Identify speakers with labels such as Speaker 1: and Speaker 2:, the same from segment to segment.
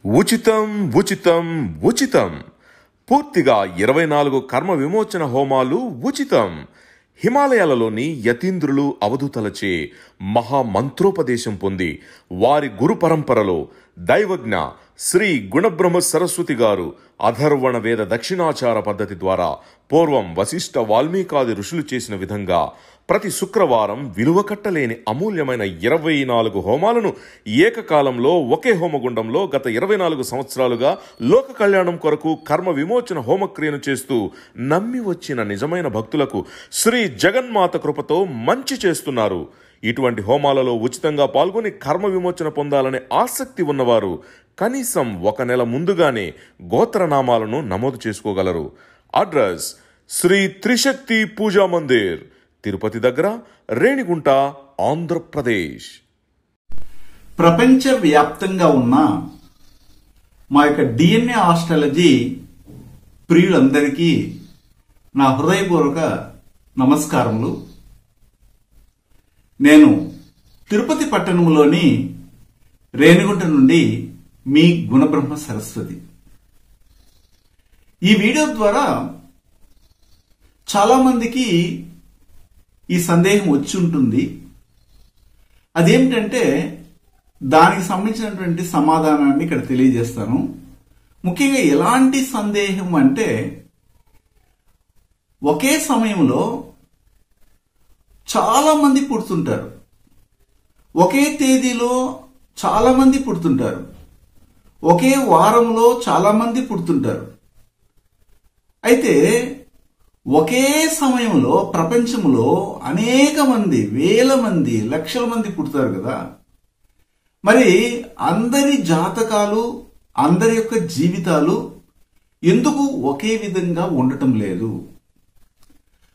Speaker 1: ఉచితం ఉచితం ఉచితం. పూర్తిగా 24 కర్మ విమోచన హోమాలు ఉచితం. హిమాలయాలలోని యతీంద్రులు అవధూతలచే మహామంత్రోపదేశం పొంది వారి గురు పరంపరలో దైవజ్ఞ శ్రీ గుణబ్రహ్మ సరస్వతి గారు అధర్వణ వేద దక్షిణాచార పద్ధతి ద్వారా పూర్వం వశిష్ఠ వాల్మీకాది ఋషులు చేసిన విధంగా ప్రతి శుక్రవారం విలువ కట్టలేని అమూల్యమైన 24 హోమాలను ఏకకాలంలో ఒకే హోమగుండంలో గత 24 సంవత్సరాలుగా లోక కళ్యాణం కొరకు కర్మ విమోచన హోమక్రియను చేస్తూ నమ్మి వచ్చిన నిజమైన భక్తులకు శ్రీ జగన్మాత కృపతో మంచి చేస్తున్నారు. ఇటువంటి హోమాలలో ఉచితంగా పాల్గొని కర్మ విమోచన పొందాలనే ఆసక్తి ఉన్నవారు కనీసం 1 నెల ముందుగానే గోత్రనామాలను నమోదు చేసుకోగలరు. అడ్రస్ శ్రీ త్రిశక్తి పూజా మందిర్, తిరుపతి దగ్గర, రేణిగుంట, ఆంధ్రప్రదేశ్.
Speaker 2: ప్రపంచవ్యాప్తంగా ఉన్న మా యొక్క డిఎన్ఏ ఆస్ట్రాలజీ ప్రియులందరికీ నా హృదయపూర్వక నమస్కారములు. నేను తిరుపతి పట్టణంలోని రేణిగుంట నుండి మీ గుణబ్రహ్మ సరస్వతి. ఈ వీడియో ద్వారా చాలా మందికి ఈ సందేహం వచ్చి ఉంటుంది. అదేమిటంటే దానికి సంబంధించినటువంటి సమాధానాన్ని ఇక్కడ తెలియజేస్తాను. ముఖ్యంగా ఎలాంటి సందేహం అంటే, ఒకే సమయంలో చాలా మంది పుడుతుంటారు, ఒకే తేదీలో చాలా మంది పుడుతుంటారు, ఒకే వారంలో చాలా మంది పుడుతుంటారు. అయితే ఒకే సమయంలో ప్రపంచంలో అనేక మంది, వేల మంది, లక్షల మంది పుడతారు కదా. మరి అందరి జాతకాలు, అందరి యొక్క జీవితాలు ఎందుకు ఒకే విధంగా ఉండటం లేదు?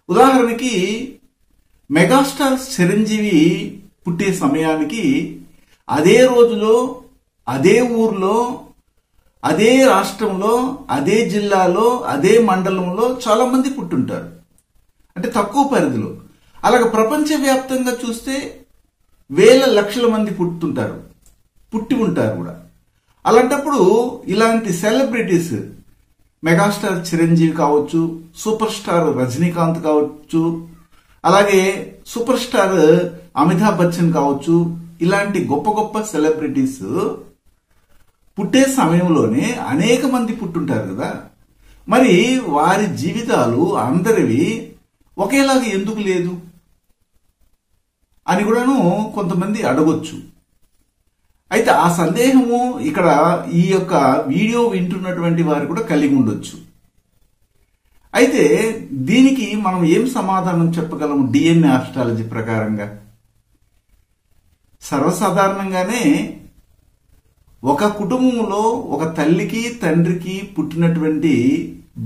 Speaker 2: ఉదాహరణకి మెగాస్టార్ చిరంజీవి పుట్టే సమయానికి అదే రోజులో, అదే ఊర్లో, అదే రాష్ట్రంలో, అదే జిల్లాలో, అదే మండలంలో చాలా మంది పుట్టుంటారు. అంటే తక్కువ పరిధిలో. అలాగే ప్రపంచవ్యాప్తంగా చూస్తే వేల లక్షల మంది పుట్టి ఉంటారు కూడా. అలాంటప్పుడు ఇలాంటి సెలబ్రిటీస్, మెగాస్టార్ చిరంజీవి కావచ్చు, సూపర్ స్టార్ రజనీకాంత్ కావచ్చు, అలాగే సూపర్ స్టార్ అమితాబ్ బచ్చన్ కావచ్చు, ఇలాంటి గొప్ప గొప్ప సెలబ్రిటీస్ పుట్టే సమయంలోనే అనేక మంది పుట్టుంటారు కదా. మరి వారి జీవితాలు అందరివి ఒకేలాగా ఎందుకు లేదు అని కూడాను కొంతమంది అడగొచ్చు. అయితే ఆ సందేహము ఇక్కడ ఈ యొక్క వీడియో వింటున్నటువంటి వారు కూడా కలిగి ఉండొచ్చు. అయితే దీనికి మనం ఏం సమాధానం చెప్పగలము డిఎన్ఏ ఆస్ట్రాలజీ ప్రకారంగా? సర్వసాధారణంగానే ఒక కుటుంబంలో ఒక తల్లికి తండ్రికి పుట్టినటువంటి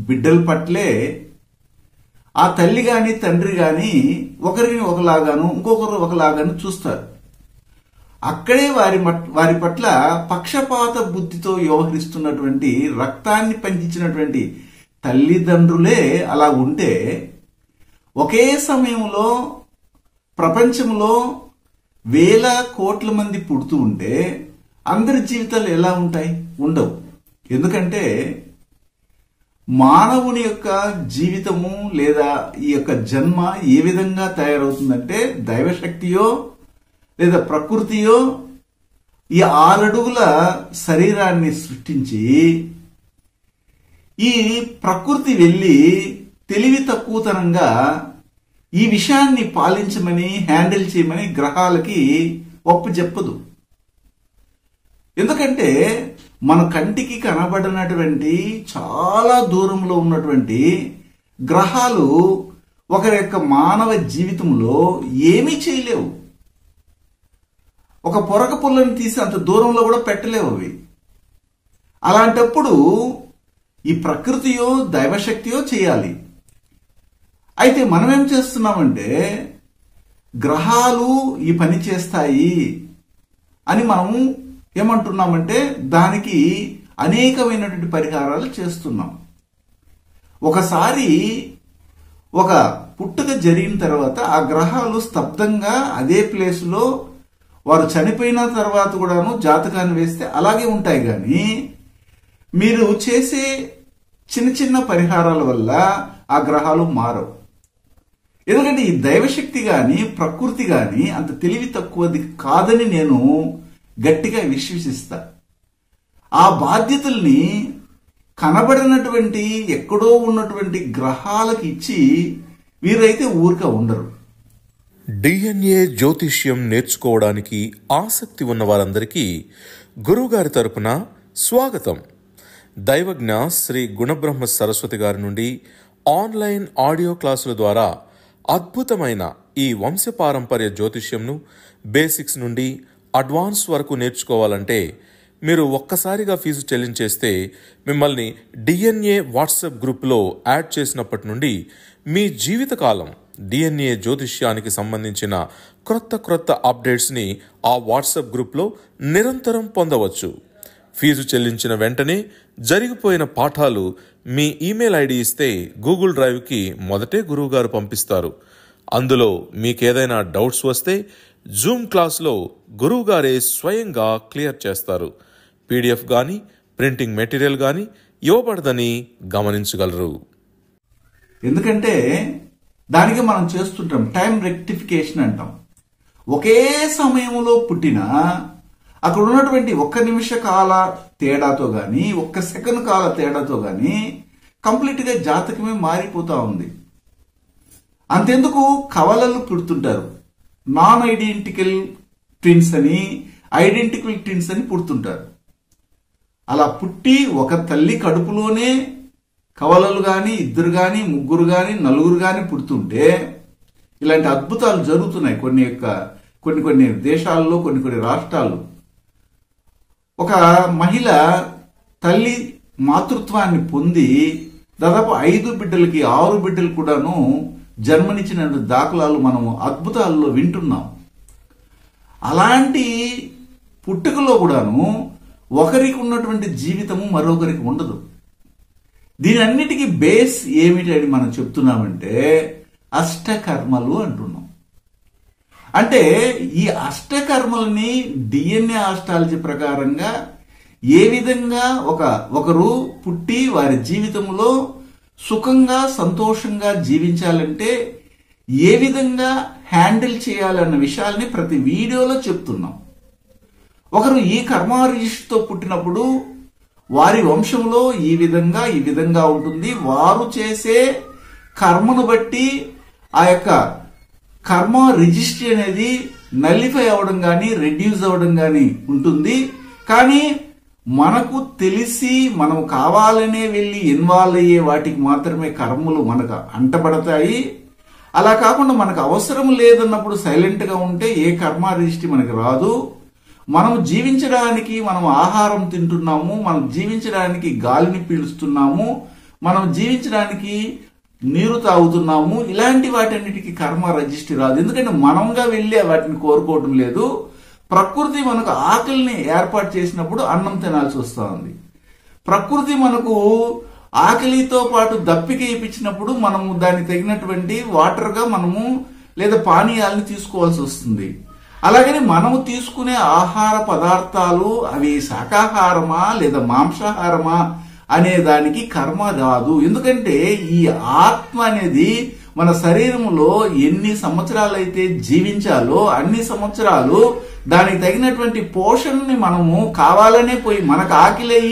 Speaker 2: బిడ్డల పట్లే ఆ తల్లి గాని తండ్రి గాని ఒకరిని ఒకలాగాను, ఇంకొకరు ఒకలాగాను చూస్తారు. అక్కడే వారి పట్ల పక్షపాత బుద్ధితో వ్యవహరిస్తున్నటువంటి, రక్తాన్ని పండించినటువంటి తల్లిదండ్రులే అలా ఉంటే, ఒకే సమయంలో ప్రపంచంలో వేల కోట్ల మంది పుడుతూ ఉంటే అందరి జీవితాలు ఎలా ఉంటాయి? ఉండవు. ఎందుకంటే మానవుని యొక్క జీవితము లేదా ఈ యొక్క జన్మ ఏ విధంగా తయారవుతుందంటే, దైవశక్తియో లేదా ప్రకృతియో ఈ 6 అడుగుల శరీరాన్ని సృష్టించి, ఈ ప్రకృతి వెళ్ళి తెలివి తక్కువతనంగా ఈ విషయాన్ని పాలించమని, హ్యాండిల్ చేయమని గ్రహాలకి ఒప్పు చెప్పదు. ఎందుకంటే మన కంటికి కనబడినటువంటి చాలా దూరంలో ఉన్నటువంటి గ్రహాలు ఒకరి యొక్క మానవ జీవితంలో ఏమీ చేయలేవు. ఒక పొరక పుల్లని తీసి అంత దూరంలో కూడా పెట్టలేవు అవి. అలాంటప్పుడు ఈ ప్రకృతియో దైవశక్తియో చేయాలి. అయితే మనం ఏం చేస్తున్నామంటే, గ్రహాలు ఈ పని చేస్తాయి అని మనము ఏమంటున్నామంటే దానికి అనేకమైనటువంటి పరిహారాలు చేస్తున్నాం. ఒకసారి ఒక పుట్టుక జరిగిన తర్వాత ఆ గ్రహాలు స్తబ్దంగా అదే ప్లేస్లో వారు చనిపోయిన తర్వాత కూడాను జాతకాన్ని వేస్తే అలాగే ఉంటాయి. కానీ మీరు చేసే చిన్న చిన్న పరిహారాల వల్ల ఆ గ్రహాలు మారవు. ఎందుకంటే ఈ దైవశక్తి గాని ప్రకృతి గాని అంత తెలివి తక్కువది కాదని నేను గట్టిగా విశ్వసిస్తా. ఆ బాధ్యతల్ని కనబడినటువంటి ఎక్కడో ఉన్నటువంటి గ్రహాలకు ఇచ్చి వీరైతే ఊరిక ఉండరు.
Speaker 1: డిఎన్ఏ జ్యోతిష్యం నేర్చుకోవడానికి ఆసక్తి ఉన్న వారందరికీ గురువుగారి తరపున స్వాగతం. దైవజ్ఞ శ్రీ గుణబ్రహ్మ సరస్వతి గారి నుండి ఆన్లైన్ ఆడియో క్లాసుల ద్వారా అద్భుతమైన ఈ వంశపారంపర్య జ్యోతిష్యంను బేసిక్స్ నుండి అడ్వాన్స్ వరకు నేర్చుకోవాలంటే మీరు ఒక్కసారిగా ఫీజు చెల్లించేస్తే మిమ్మల్ని డిఎన్ఏ వాట్సాప్ గ్రూప్లో యాడ్ చేసినప్పటి నుండి మీ జీవితకాలం డిఎన్ఏ జ్యోతిష్యానికి సంబంధించిన క్రొత్త అప్డేట్స్ని ఆ వాట్సాప్ గ్రూప్లో నిరంతరం పొందవచ్చు. ఫీజు చెల్లించిన వెంటనే జరిగిపోయిన పాఠాలు మీ ఈమెయిల్ ఐడి ఇస్తే గూగుల్ డ్రైవ్కి మొదటే గురువుగారు పంపిస్తారు. అందులో మీకేదైనా డౌట్స్ వస్తే జూమ్ క్లాస్లో గురువుగారే స్వయంగా క్లియర్ చేస్తారు. పీడిఎఫ్ కానీ ప్రింటింగ్ మెటీరియల్ కానీ ఇవ్వబడదని గమనించగలరు.
Speaker 2: ఎందుకంటే దానికి మనం చేస్తుంటాం టైం రెక్టిఫికేషన్ అంటాం. ఒకే సమయంలో పుట్టిన అక్కడ ఉన్నటువంటి 1 నిమిష కాల తేడాతో గాని 1 సెకండ్ కాల తేడాతో గాని కంప్లీట్ గా జాతకమే మారిపోతా ఉంది. అంతెందుకు కవలలు పుడుతుంటారు. నాన్ ఐడెంటికల్ ట్విన్స్ అని ఐడెంటికల్ ట్విన్స్ అని పుడుతుంటారు. అలా పుట్టి ఒక తల్లి కడుపులోనే కవలలు గాని 2 గాని 3 గాని 4 గాని పుడుతుంటే ఇలాంటి అద్భుతాలు జరుగుతున్నాయి. కొన్ని దేశాల్లో కొన్ని రాష్ట్రాల్లో ఒక మహిళ తల్లి మాతృత్వాన్ని పొంది దాదాపు 5 బిడ్డలకి 6 బిడ్డలు కూడాను జన్మనిచ్చిన దాఖలాలు మనం అద్భుతాల్లో వింటున్నాం. అలాంటి పుట్టుకలో కూడాను ఒకరికి ఉన్నటువంటి జీవితము మరొకరికి ఉండదు. దీని అన్నిటికీ బేస్ ఏమిటి అని మనం చెప్తున్నామంటే అష్టకర్మలు అంటున్నాం. అంటే ఈ అష్టకర్మల్ని డిఎన్ఏ ఆస్ట్రాలజీ ప్రకారంగా ఏ విధంగా ఒకరు పుట్టి వారి జీవితంలో సుఖంగా సంతోషంగా జీవించాలంటే ఏ విధంగా హ్యాండిల్ చేయాలన్న విషయాల్ని ప్రతి వీడియోలో చెప్తున్నాం. ఒకరు ఈ కర్మారిజిస్టుతో పుట్టినప్పుడు వారి వంశంలో ఈ విధంగా ఉంటుంది. వారు చేసే కర్మను బట్టి ఆ యొక్క కర్మ రిజిస్ట్రీ అనేది నల్లిఫై అవడం కానీ రెడ్యూస్ అవడం కానీ ఉంటుంది. కానీ మనకు తెలిసి మనం కావాలనే వెళ్ళి ఇన్వాల్వ్ అయ్యే వాటికి మాత్రమే కర్మలు మనకు అంటబడతాయి. అలా కాకుండా మనకు అవసరం లేదన్నప్పుడు సైలెంట్ గా ఉంటే ఏ కర్మ రిజిస్ట్రీ మనకు రాదు. మనం జీవించడానికి మనం ఆహారం తింటున్నాము, మనం జీవించడానికి గాలిని పీలుస్తున్నాము, మనం జీవించడానికి నీరు తాగుతున్నాము. ఇలాంటి వాటన్నిటికీ కర్మ రిజిస్ట్రీ రాదు. ఎందుకంటే మనంగా వెళ్ళి వాటిని కోరుకోవడం లేదు. ప్రకృతి మనకు ఆకలిని ఏర్పాటు చేసినప్పుడు అన్నం తినాల్సి వస్తూ ఉంది. ప్రకృతి మనకు ఆకలితో పాటు దప్పిక ఇప్పించినప్పుడు మనము దానికి తగినటువంటి వాటర్గా మనము లేదా పానీయాలను తీసుకోవాల్సి వస్తుంది. అలాగని మనము తీసుకునే ఆహార పదార్థాలు అవి శాకాహారమా లేదా మాంసాహారమా అనే దానికి కర్మ రాదు. ఎందుకంటే ఈ ఆత్మ అనేది మన శరీరంలో ఎన్ని సంవత్సరాలు అయితే జీవించాలో అన్ని సంవత్సరాలు దానికి తగినటువంటి పోషణని మనము కావాలనే పోయి మనకు ఆకలి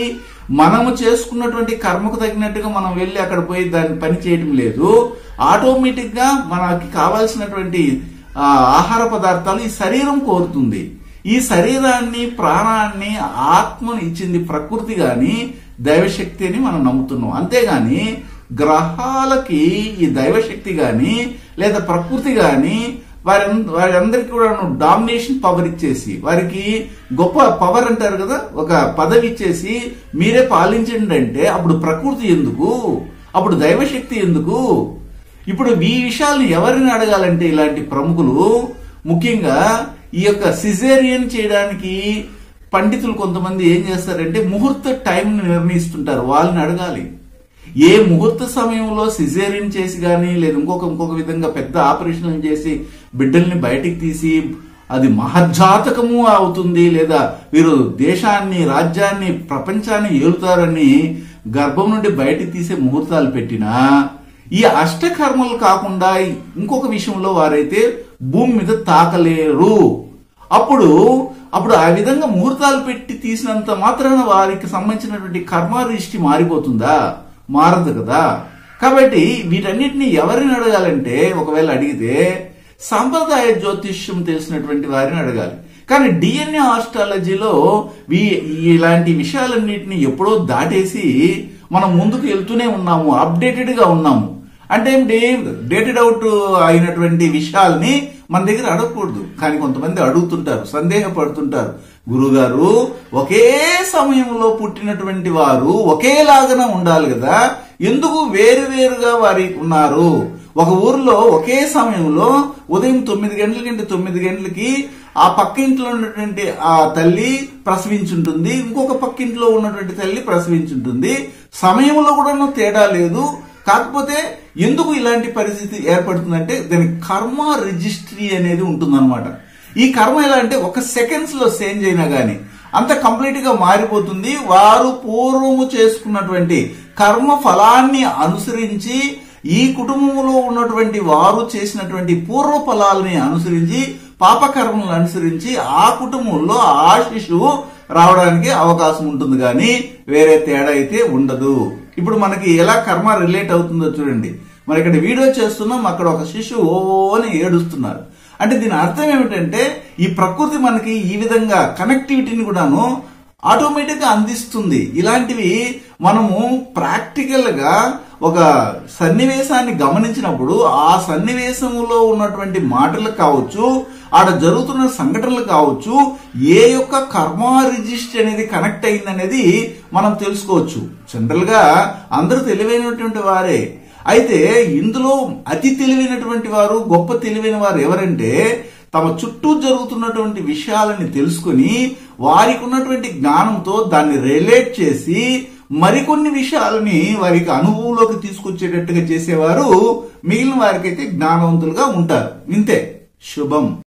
Speaker 2: మనము చేసుకున్నటువంటి కర్మకు తగినట్టుగా మనం వెళ్ళి అక్కడ పోయి దాన్ని పని చేయడం లేదు. ఆటోమేటిక్ గా మనకి కావాల్సినటువంటి ఆహార పదార్థాలు ఈ శరీరం కోరుతుంది. ఈ శరీరాన్ని ప్రాణాన్ని ఆత్మను ఇచ్చింది ప్రకృతి గాని దైవశక్తి అని మనం నమ్ముతున్నాం. అంతేగాని గ్రహాలకి ఈ దైవశక్తి గాని లేదా ప్రకృతి గాని వారందరికీ కూడా డామినేషన్ పవర్ ఇచ్చేసి వారికి గొప్ప పవర్ అంటారు కదా, ఒక పదవి ఇచ్చేసి మీరే పాలించండి అంటే అప్పుడు ప్రకృతి ఎందుకు, అప్పుడు దైవశక్తి ఎందుకు? ఇప్పుడు ఈ విషయాలను ఎవరిని అడగాలంటే ఇలాంటి ప్రముఖులు ముఖ్యంగా ఈ యొక్క సిజేరియన్ చేయడానికి పండితులు కొంతమంది ఏం చేస్తారంటే ముహూర్త టైంని నిర్ణయిస్తుంటారు. వాళ్ళని అడగాలి ఏ ముహూర్త సమయంలో సిజేరియన్ చేసి కానీ లేదా ఇంకొక విధంగా పెద్ద ఆపరేషన్ చేసి బిడ్డల్ని బయటికి తీసి అది మహజ్జాతకము అవుతుంది, లేదా వీరు దేశాన్ని, రాజ్యాన్ని, ప్రపంచాన్ని ఏలుతారని గర్భం నుండి బయటికి తీసే ముహూర్తాలు పెట్టినా ఈ అష్టకర్మలు కాకుండా ఇంకొక విషయంలో వారైతే భూమి మీద తాకలేరు. అప్పుడు ఆ విధంగా ముహూర్తాలు పెట్టి తీసినంత మాత్రాన వారికి సంబంధించినటువంటి కర్మ రిష్టి మారిపోతుందా? మారదు కదా. కాబట్టి వీటన్నిటిని ఎవరిని అడగాలంటే, ఒకవేళ అడిగితే సాంప్రదాయ జ్యోతిష్యం తెలిసినటువంటి వారిని అడగాలి. కానీ డిఎన్ఏ ఆస్ట్రాలజీలో ఇలాంటి విషయాలన్నింటినీ ఎప్పుడో దాటేసి మనం ముందుకు వెళ్తూనే ఉన్నాము, అప్డేటెడ్ గా ఉన్నాము. అంటే ఏంటి, డేటెడ్ అవుట్ అయినటువంటి విషయాల్ని మన దగ్గర అడగకూడదు. కానీ కొంతమంది అడుగుతుంటారు, సందేహపడుతుంటారు, గురుగారు ఒకే సమయంలో పుట్టినటువంటి వారు ఒకేలాగా ఉండాలి కదా, ఎందుకు వేరువేరుగా వారి ఉన్నారు? ఒక ఊర్లో ఒకే సమయంలో ఉదయం 9 గంటలకి 9 గంటలకి ఆ పక్క ఇంట్లో ఉన్నటువంటి ఆ తల్లి ప్రసవించుంటుంది, ఇంకొక పక్క ఇంట్లో ఉన్నటువంటి తల్లి ప్రసవించుంటుంది. సమయంలో కూడా తేడా లేదు. కాకపోతే ఎందుకు ఇలాంటి పరిస్థితి ఏర్పడుతుందంటే దానికి కర్మ రిజిస్ట్రీ అనేది ఉంటుందన్నమాట. ఈ కర్మ ఎలా అంటే ఒక సెకండ్స్ లో చేంజ్ అయినా గానీ అంత కంప్లీట్ గా మారిపోతుంది. వారు పూర్వము చేసుకున్నటువంటి కర్మ ఫలాన్ని అనుసరించి, ఈ కుటుంబంలో ఉన్నటువంటి వారు చేసినటువంటి పూర్వ ఫలాలని అనుసరించి, పాపకర్మలను అనుసరించి ఆ కుటుంబంలో ఆ శిశువు రావడానికి అవకాశం ఉంటుంది, కానీ వేరే తేడా అయితే ఉండదు. ఇప్పుడు మనకి ఎలా కర్మ రిలేట్ అవుతుందో చూడండి. మరి ఇక్కడ వీడియో చేస్తున్నాం, అక్కడ ఒక శిశువు ఓని ఏడుస్తున్నారు. అంటే దీని అర్థం ఏమిటంటే ఈ ప్రకృతి మనకి ఈ విధంగా కనెక్టివిటీని కూడాను ఆటోమేటిక్ గా అందిస్తుంది. ఇలాంటివి మనము ప్రాక్టికల్ గా ఒక సన్నివేశాన్ని గమనించినప్పుడు ఆ సన్నివేశంలో ఉన్నటువంటి మాటలు కావచ్చు, ఆడ జరుగుతున్న సంఘటనలు కావచ్చు, ఏ యొక్క కర్మ రిజిస్టర్ అనేది కనెక్ట్ అయిందనేది మనం తెలుసుకోవచ్చు. జనరల్ గా అందరూ తెలివైనటువంటి వారే. అయితే ఇందులో అతి తెలివైనటువంటి వారు, గొప్ప తెలివైన వారు ఎవరంటే తమ చుట్టూ జరుగుతున్నటువంటి విషయాలని తెలుసుకుని వారికి ఉన్నటువంటి జ్ఞానంతో దాన్ని రిలేట్ చేసి మరికొన్ని విషయాలని వారికి అనుభవంలోకి తీసుకొచ్చేటట్టుగా చేసేవారు మిగిలిన వారికైతే జ్ఞానవంతులుగా ఉంటారు. ఇంతే. శుభం.